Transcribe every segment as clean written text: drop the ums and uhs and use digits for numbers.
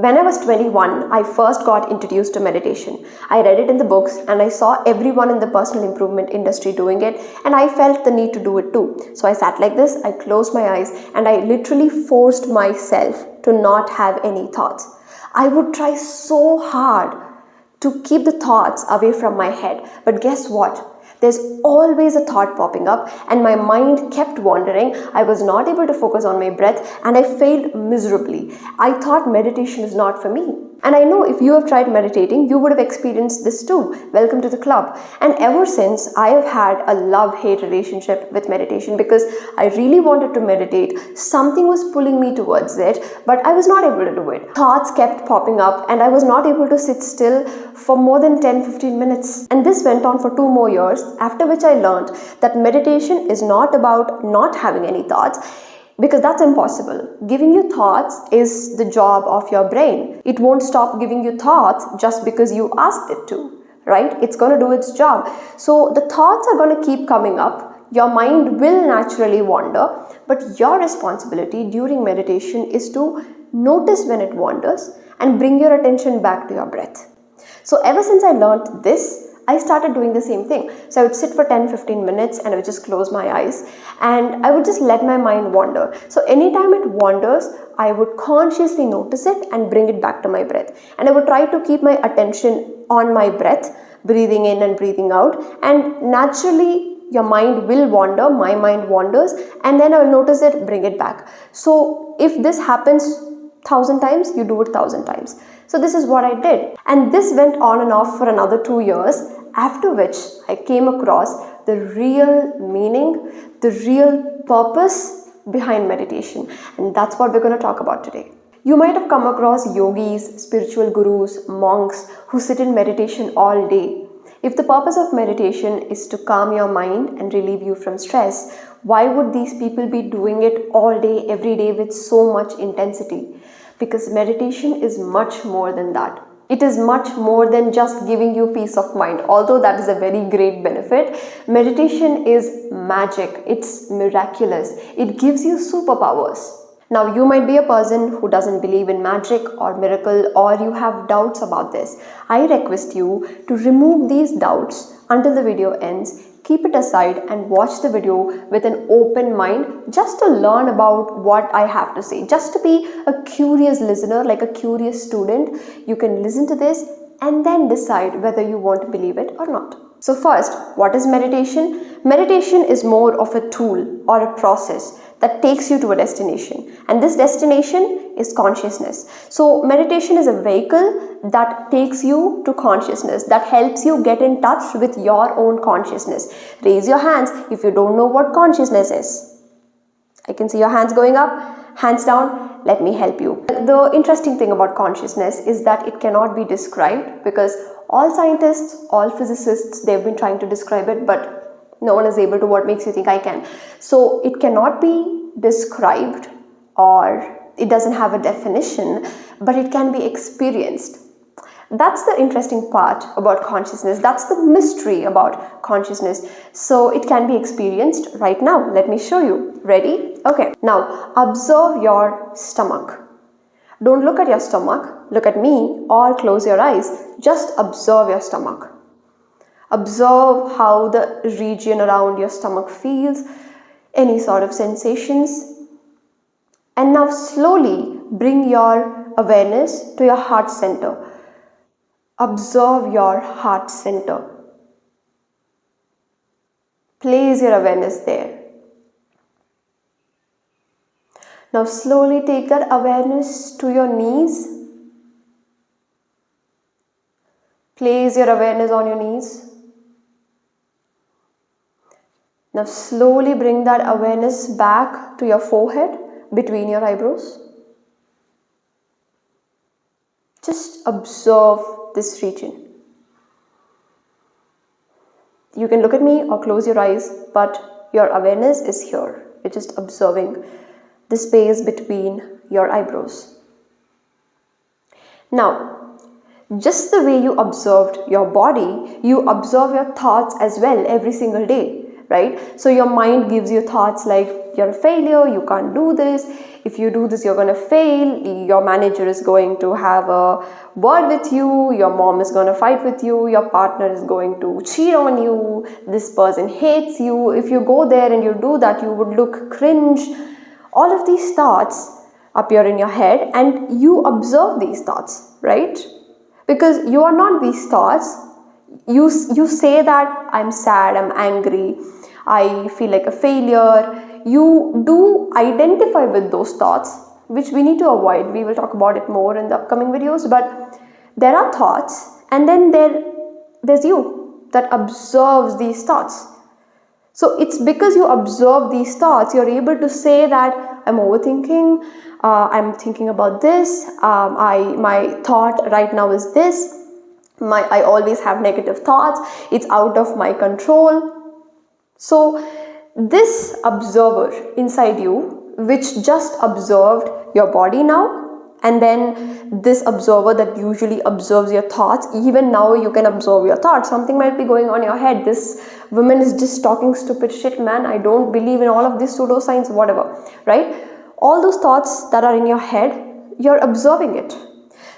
When I was 21, I first got introduced to meditation. I read it in the books and I saw everyone in the personal improvement industry doing it, and I felt the need to do it too. So I sat like this, I closed my eyes, and I literally forced myself to not have any thoughts. I would try so hard to keep the thoughts away from my head, but guess what? There's always a thought popping up, and my mind kept wandering. I was not able to focus on my breath, and I failed miserably. I thought meditation is not for me. And I know if you have tried meditating, you would have experienced this too. Welcome to the club. And ever since, I have had a love-hate relationship with meditation because I really wanted to meditate. Something was pulling me towards it, but I was not able to do it. Thoughts kept popping up, and I was not able to sit still for more than 10-15 minutes. And this went on for 2 more years, after which I learned that meditation is not about not having any thoughts, because that's impossible. Giving you thoughts is the job of your brain. It won't stop giving you thoughts just because you asked it to, right? It's going to do its job. So the thoughts are going to keep coming up. Your mind will naturally wander, but your responsibility during meditation is to notice when it wanders and bring your attention back to your breath. So ever since I learned this, I started doing the same thing. So I would sit for 10-15 minutes and I would just close my eyes and I would just let my mind wander. So anytime it wanders, I would consciously notice it and bring it back to my breath. And I would try to keep my attention on my breath, breathing in and breathing out. And naturally, your mind will wander, my mind wanders, and then I will notice it, bring it back. So if this happens 1,000 times, you do it 1,000 times. So this is what I did. And this went on and off for another 2 years, after which I came across the real meaning, the real purpose behind meditation. And that's what we're going to talk about today. You might have come across yogis, spiritual gurus, monks who sit in meditation all day. If the purpose of meditation is to calm your mind and relieve you from stress, why would these people be doing it all day, every day with so much intensity? Because meditation is much more than that. It is much more than just giving you peace of mind. Although that is a very great benefit, meditation is magic. It's miraculous. It gives you superpowers. Now, you might be a person who doesn't believe in magic or miracle, or you have doubts about this. I request you to remove these doubts until the video ends. Keep it aside and watch the video with an open mind, just to learn about what I have to say, just to be a curious listener, like a curious student. You can listen to this and then decide whether you want to believe it or not. So first, what is meditation? Meditation is more of a tool or a process that takes you to a destination, and this destination is consciousness. So meditation is a vehicle that takes you to consciousness, that helps you get in touch with your own consciousness. Raise your hands if you don't know what consciousness is. I can see your hands going up, hands down. Let me help you. The interesting thing about consciousness is that it cannot be described, because all scientists, all physicists, they've been trying to describe it, but no one is able to. What makes you think I can? So it cannot be described, or it doesn't have a definition, but it can be experienced. That's the interesting part about consciousness. That's the mystery about consciousness. So it can be experienced right now. Let me show you. Ready? Okay. Now observe your stomach. Don't look at your stomach. Look at me or close your eyes. Just observe your stomach. Observe how the region around your stomach feels, any sort of sensations. And now slowly bring your awareness to your heart center. Observe your heart center. Place your awareness there. Now slowly take that awareness to your knees. Place your awareness on your knees. Now slowly bring that awareness back to your forehead, between your eyebrows. Just observe this region. You can look at me or close your eyes, but your awareness is here. You're just observing the space between your eyebrows. Now, just the way you observed your body, you observe your thoughts as well every single day, right? So your mind gives you thoughts like, you're a failure, you can't do this, if you do this you're going to fail, your manager is going to have a word with you, your mom is going to fight with you, your partner is going to cheat on you, this person hates you, if you go there and you do that you would look cringe. All of these thoughts appear in your head and you observe these thoughts, right? Because you are not these thoughts. You say that I'm sad, I'm angry, I feel like a failure. You do identify with those thoughts, which we need to avoid. We will talk about it more in the upcoming videos. But there are thoughts, and then there's you that observes these thoughts. So it's because you observe these thoughts, you're able to say that I'm overthinking, I'm thinking about this, my thought right now is this, I always have negative thoughts, it's out of my control. So this observer inside you, which just observed your body now, and then this observer that usually observes your thoughts, even now you can observe your thoughts. Something might be going on in your head. This woman is just talking stupid shit, man. I don't believe in all of this pseudoscience, whatever, right? All those thoughts that are in your head, you're observing it.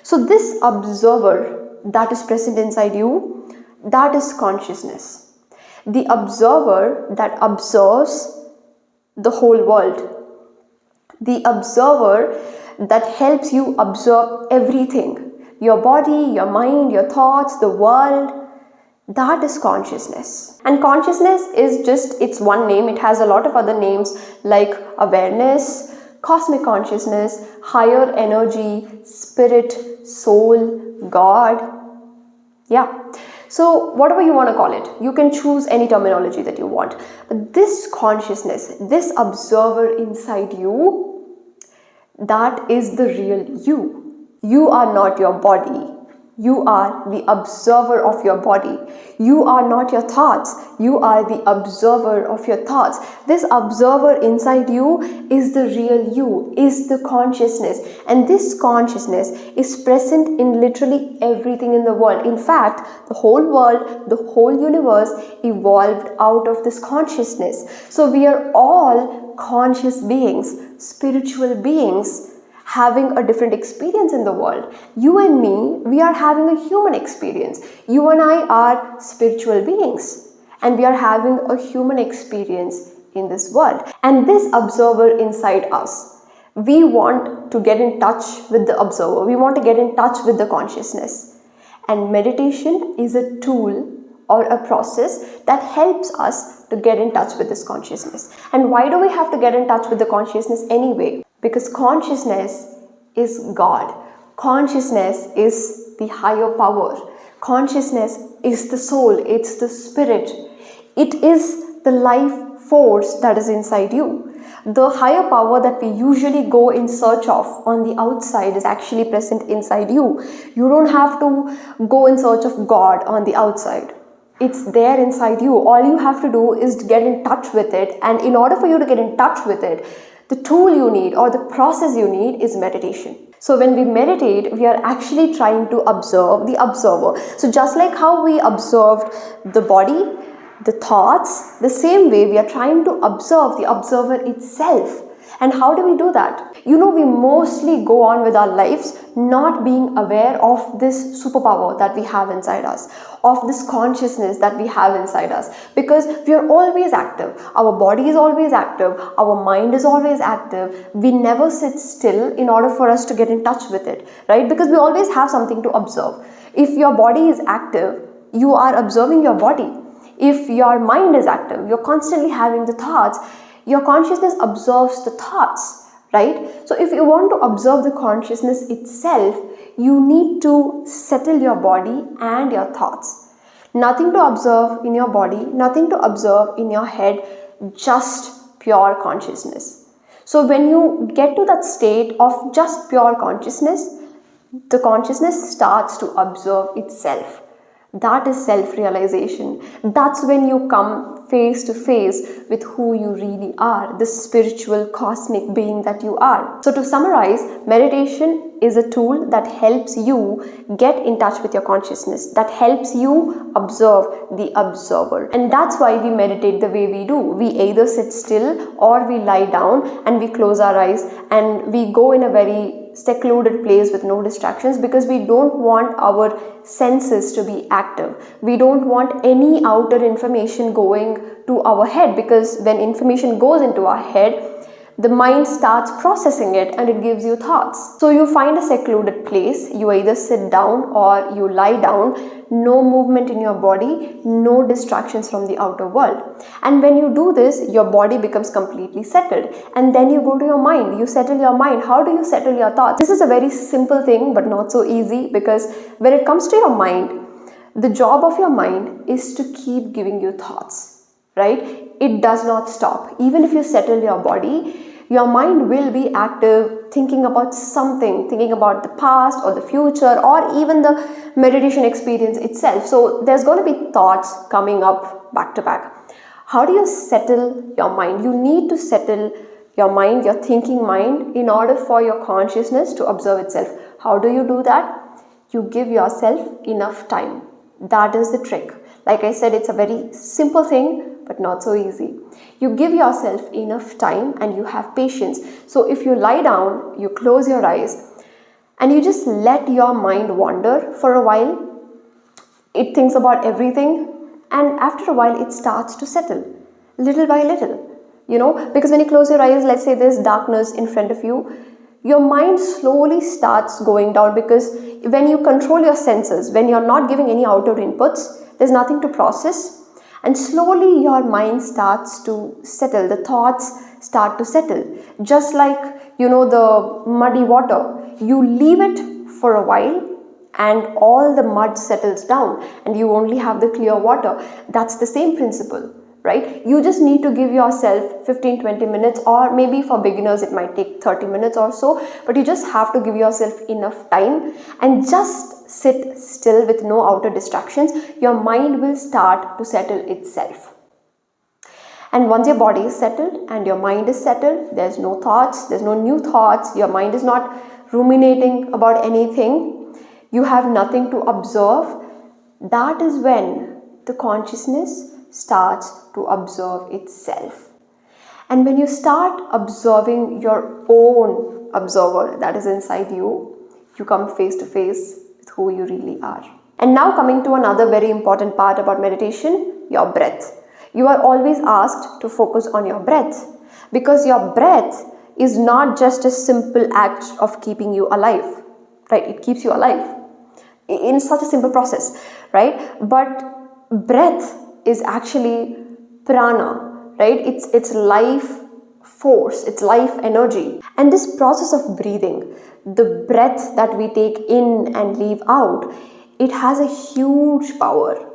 So this observer that is present inside you, that is consciousness. The observer that observes the whole world. The observer that helps you observe everything. Your body, your mind, your thoughts, the world. That is consciousness. And consciousness is just its one name. It has a lot of other names like awareness, cosmic consciousness, higher energy, spirit, soul, God. Yeah. So whatever you want to call it, you can choose any terminology that you want. But this consciousness, this observer inside you, that is the real you. You are not your body. You are the observer of your body. You are not your thoughts. You are the observer of your thoughts. This observer inside you is the real you, is the consciousness. And this consciousness is present in literally everything in the world. In fact, the whole world, the whole universe evolved out of this consciousness. So we are all conscious beings, spiritual beings, having a different experience in the world. You and me, we are having a human experience. You and I are spiritual beings, and we are having a human experience in this world. And this observer inside us, we want to get in touch with the observer. We want to get in touch with the consciousness. And meditation is a tool or a process that helps us to get in touch with this consciousness. And why do we have to get in touch with the consciousness anyway? Because consciousness is God. Consciousness is the higher power. Consciousness is the soul. It's the spirit. It is the life force that is inside you. The higher power that we usually go in search of on the outside is actually present inside you. You don't have to go in search of God on the outside. It's there inside you. All you have to do is to get in touch with it. And in order for you to get in touch with it, the tool you need or the process you need is meditation. So when we meditate, we are actually trying to observe the observer. So just like how we observed the body, the thoughts, the same way we are trying to observe the observer itself. And how do we do that? You know, we mostly go on with our lives not being aware of this superpower that we have inside us, of this consciousness that we have inside us, because we are always active. Our body is always active. Our mind is always active. We never sit still in order for us to get in touch with it, right? Because we always have something to observe. If your body is active, you are observing your body. If your mind is active, you're constantly having the thoughts. Your consciousness observes the thoughts, right? So if you want to observe the consciousness itself, you need to settle your body and your thoughts. Nothing to observe in your body, nothing to observe in your head, just pure consciousness. So when you get to that state of just pure consciousness, the consciousness starts to observe itself. That is self-realization. That's when you come face to face with who you really are, the spiritual cosmic being that you are. So to summarize, meditation is a tool that helps you get in touch with your consciousness, that helps you observe the observer. And that's why we meditate the way we do. We either sit still or we lie down and we close our eyes and we go in a very secluded place with no distractions, because we don't want our senses to be active. We don't want any outer information going to our head, because when information goes into our head, the mind starts processing it and it gives you thoughts. So you find a secluded place, you either sit down or you lie down, no movement in your body, no distractions from the outer world. And when you do this, your body becomes completely settled. And then you go to your mind, you settle your mind. How do you settle your thoughts? This is a very simple thing, but not so easy, because when it comes to your mind, the job of your mind is to keep giving you thoughts, right? It does not stop. Even if you settle your body, your mind will be active, thinking about something, thinking about the past or the future or even the meditation experience itself. So there's going to be thoughts coming up back to back. How do you settle your mind? You need to settle your mind, your thinking mind, in order for your consciousness to observe itself. How do you do that? You give yourself enough time. That is the trick. Like I said, it's a very simple thing, but not so easy. You give yourself enough time and you have patience. So if you lie down, you close your eyes and you just let your mind wander for a while. It thinks about everything, and after a while it starts to settle little by little. Because when you close your eyes, let's say there's darkness in front of you, your mind slowly starts going down, because when you control your senses, when you're not giving any outer inputs, there's nothing to process. And slowly your mind starts to settle, the thoughts start to settle. Just like, the muddy water, you leave it for a while and all the mud settles down and you only have the clear water. That's the same principle, right? You just need to give yourself 15-20 minutes, or maybe for beginners it might take 30 minutes or so, but you just have to give yourself enough time and just sit still with no outer distractions. Your mind will start to settle itself. And once your body is settled and your mind is settled, there's no thoughts, there's no new thoughts, your mind is not ruminating about anything, you have nothing to observe. That is when the consciousness starts to observe itself. And when you start observing your own observer that is inside you, you come face to face with who you really are. And now coming to another very important part about meditation, your breath. You are always asked to focus on your breath, because your breath is not just a simple act of keeping you alive, right? It keeps you alive in such a simple process, right? But breath is actually prana, right? It's life force, it's life energy. And this process of breathing, the breath that we take in and leave out, it has a huge power.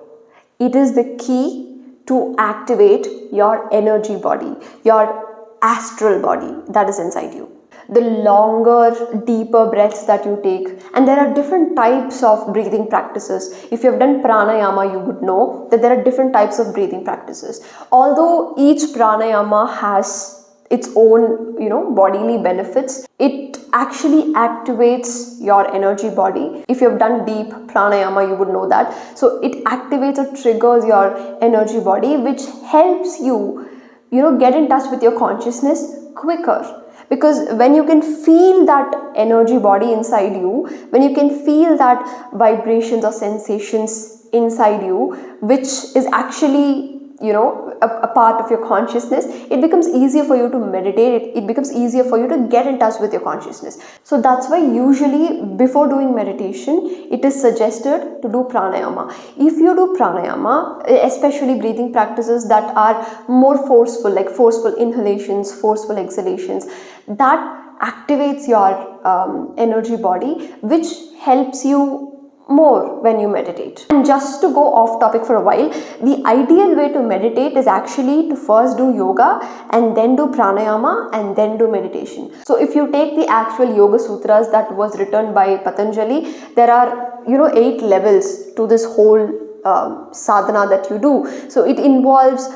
It is the key to activate your energy body, your astral body that is inside you. The longer, deeper breaths that you take, and there are different types of breathing practices. If you have done pranayama, you would know that there are different types of breathing practices. Although each pranayama has its own, bodily benefits, it actually activates your energy body. If you have done deep pranayama, you would know that. So it activates or triggers your energy body, which helps you, get in touch with your consciousness quicker. Because when you can feel that energy body inside you, when you can feel that vibrations or sensations inside you, which is actually, a part of your consciousness, it becomes easier for you to meditate. It becomes easier for you to get in touch with your consciousness. So that's why usually before doing meditation, it is suggested to do pranayama. If you do pranayama, especially breathing practices that are more forceful, like forceful inhalations, forceful exhalations, that activates your energy body, which helps you more when you meditate. And just to go off topic for a while, the ideal way to meditate is actually to first do yoga and then do pranayama and then do meditation. So if you take the actual yoga sutras that was written by Patanjali, there are 8 levels to this whole sadhana that you do. So it involves,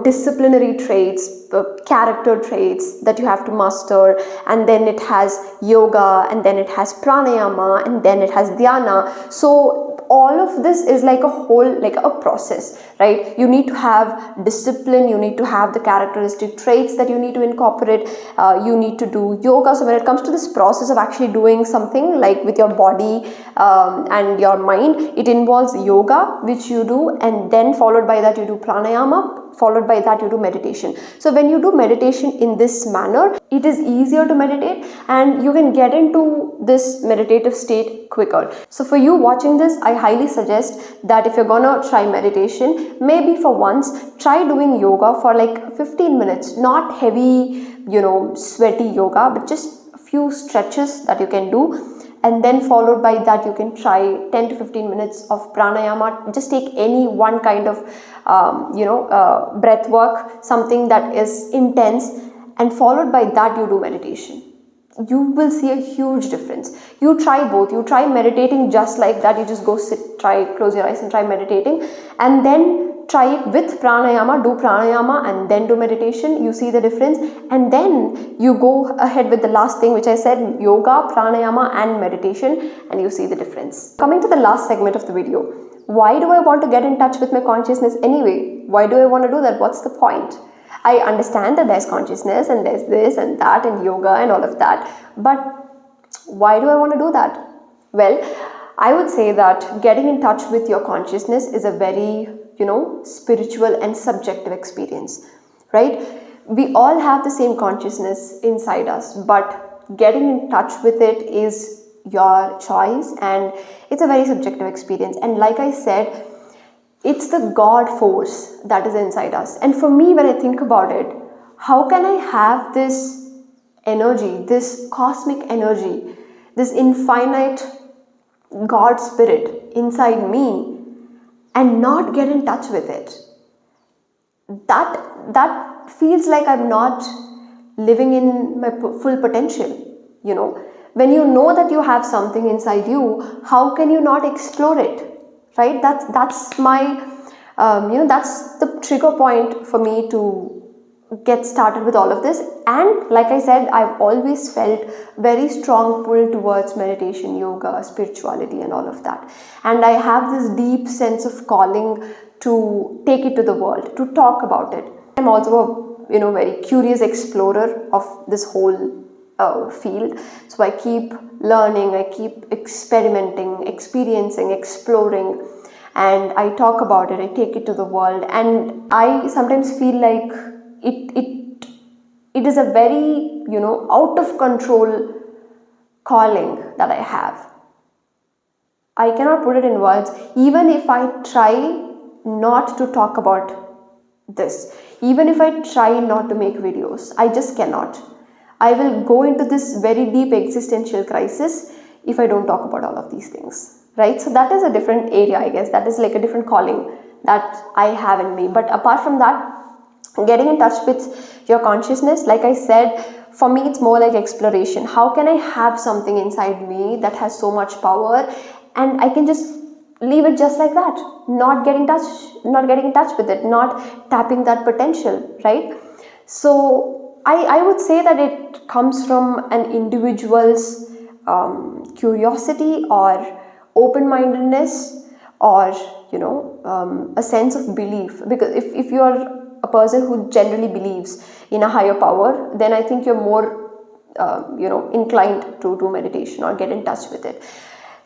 disciplinary traits, character traits that you have to master, and then it has yoga, and then it has pranayama, and then it has dhyana. So all of this is like a whole, like a process, right? You need to have discipline, you need to have the characteristic traits that you need to incorporate, you need to do yoga. So when it comes to this process of actually doing something like with your body and your mind, it involves yoga, which you do, and then followed by that you do pranayama, followed by that you do meditation. So when you do meditation in this manner, it is easier to meditate and you can get into this meditative state quicker. So for you watching this, I highly suggest that if you're gonna try meditation, maybe for once try doing yoga for like 15 minutes, not heavy, sweaty yoga, but just a few stretches that you can do. And then followed by that you can try 10 to 15 minutes of pranayama. Just take any one kind of breath work, something that is intense, and followed by that you do meditation. You will see a huge difference. You try both. You try meditating just like that. You just go sit, try, close your eyes and try meditating, and then try it with pranayama, do pranayama and then do meditation. You see the difference, and then you go ahead with the last thing which I said, yoga, pranayama and meditation, and you see the difference. Coming to the last segment of the video, why do I want to get in touch with my consciousness anyway? Why do I want to do that? What's the point? I understand that there's consciousness and there's this and that and yoga and all of that, but why do I want to do that? Well, I would say that getting in touch with your consciousness is a very, spiritual and subjective experience, right? We all have the same consciousness inside us, but getting in touch with it is your choice, and it's a very subjective experience. And like I said, it's the God force that is inside us. And for me, when I think about it, how can I have this energy, this cosmic energy, this infinite God spirit inside me and not get in touch with it? That feels like I'm not living in my full potential. When you know that you have something inside you, how can you not explore it? Right? That's my that's the trigger point for me to get started with all of this. And like I said, I've always felt very strong pull towards meditation, yoga, spirituality and all of that, and I have this deep sense of calling to take it to the world, to talk about it. I'm also a very curious explorer of this whole field. So I keep learning, I keep experimenting, experiencing, exploring, and I talk about it, I take it to the world. And I sometimes feel like it is a very out of control calling that I have. I cannot put it in words. Even if I try not to talk about this, even if I try not to make videos, I just cannot. I will go into this very deep existential crisis if I don't talk about all of these things, right? So that is a different area, I guess. That is like a different calling that I have in me. But apart from that, getting in touch with your consciousness, like I said, for me it's more like exploration. How can I have something inside me that has so much power and I can just leave it just like that, not getting in touch with it, not tapping that potential, right? So I would say that it comes from an individual's curiosity or open-mindedness, or a sense of belief. Because if you're a person who generally believes in a higher power, then I think you're more inclined to do meditation or get in touch with it.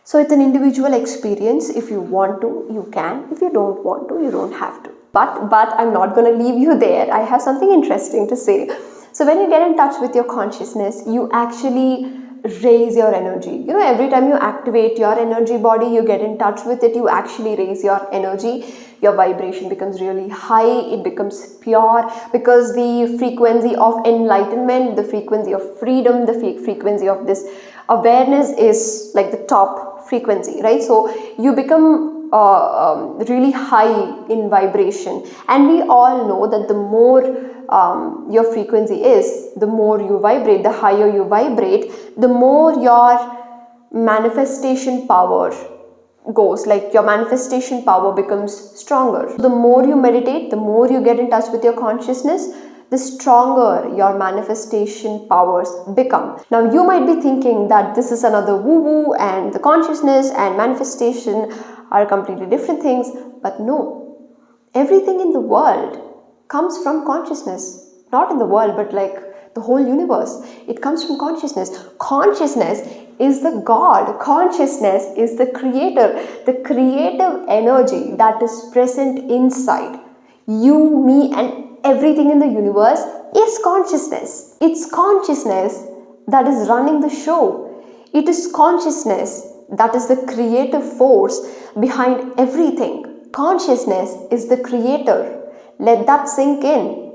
So it's an individual experience. If you want to, you can. If you don't want to, you don't have to. But I'm not going to leave you there. I have something interesting to say. So when you get in touch with your consciousness, you actually raise your energy. Every time you activate your energy body, you get in touch with it, you actually raise your energy. Your vibration becomes really high, it becomes pure, because the frequency of enlightenment, the frequency of freedom, the frequency of this awareness is like the top frequency, right? So you become really high in vibration, and we all know that the more your frequency is, the more you vibrate, the higher you vibrate, the more your manifestation power goes, like your manifestation power becomes stronger. The more you meditate, the more you get in touch with your consciousness, the stronger your manifestation powers become. Now you might be thinking that this is another woo-woo and the consciousness and manifestation are completely different things, but no. Everything in the world comes from consciousness. Not in the world, but like the whole universe. It comes from consciousness. Consciousness is the God. Consciousness is the creator, the creative energy that is present inside you, me, and everything in the universe is consciousness. It's consciousness that is running the show. It is consciousness that is the creative force behind everything. Consciousness is the creator. Let that sink in.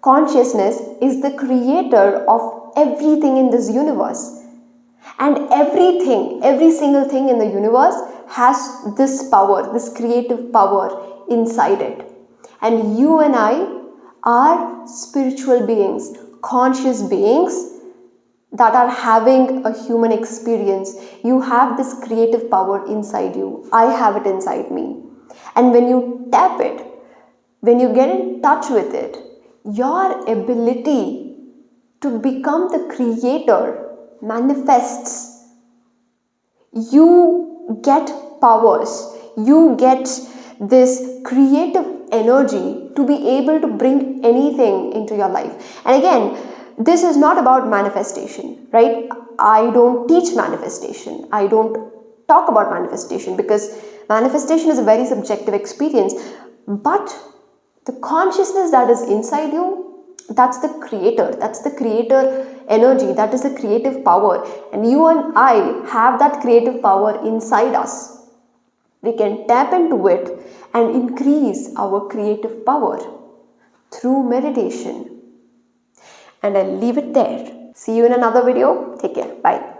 Consciousness is the creator of everything in this universe. And everything, every single thing in the universe has this power, this creative power inside it. And you and I are spiritual beings, conscious beings that are having a human experience. You have this creative power inside you. I have it inside me. And when you tap it, when you get in touch with it, your ability to become the creator manifests. You get powers. You get this creative energy to be able to bring anything into your life. And again, this is not about manifestation, right? I don't teach manifestation. I don't talk about manifestation because manifestation is a very subjective experience. But the consciousness that is inside you, that's the creator. That's the creator energy. That is the creative power. And you and I have that creative power inside us. We can tap into it and increase our creative power through meditation. And I'll leave it there. See you in another video. Take care. Bye.